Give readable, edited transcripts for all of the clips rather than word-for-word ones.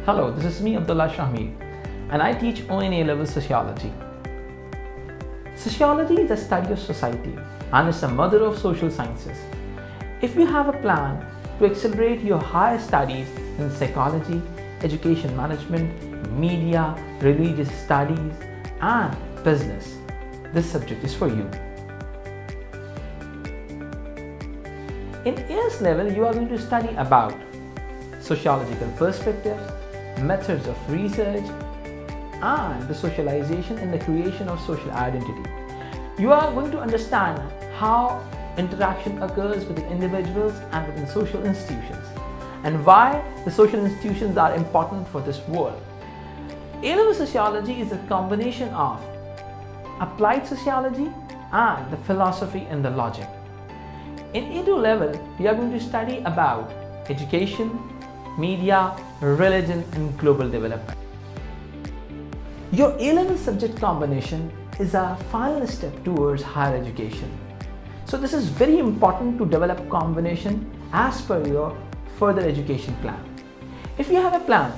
Hello, this is me Abdullah Shahmeed and I teach ONA level Sociology. Sociology is the study of society and is the mother of social sciences. If you have a plan to accelerate your higher studies in psychology, education management, media, religious studies and business, this subject is for you. In AS level, you are going to study about sociological perspectives, methods of research, and the socialization and the creation of social identity. You are going to understand how interaction occurs within individuals and within social institutions, and why the social institutions are important for this world. A-level sociology is a combination of applied sociology and the philosophy and the logic. In A2 level, you are going to study about education, media, religion, and global development. Your A-level subject combination is a final step towards higher education. So this is very important to develop combination as per your further education plan. If you have a plan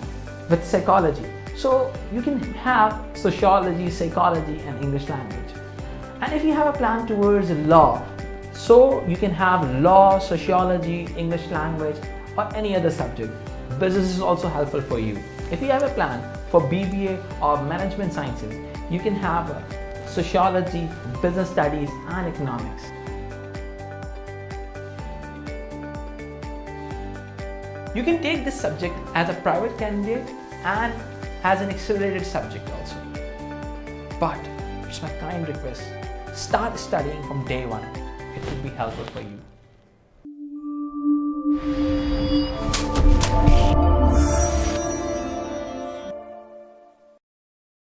with psychology, so you can have sociology, psychology, and English language. And if you have a plan towards law, so you can have law, sociology, English language, or any other subject. Business is also helpful for you. If you have a plan for BBA or management sciences, you can have sociology, business studies, and economics. You can take this subject as a private candidate and as an accelerated subject also. But it's my kind request, start studying from day one. It will be helpful for you.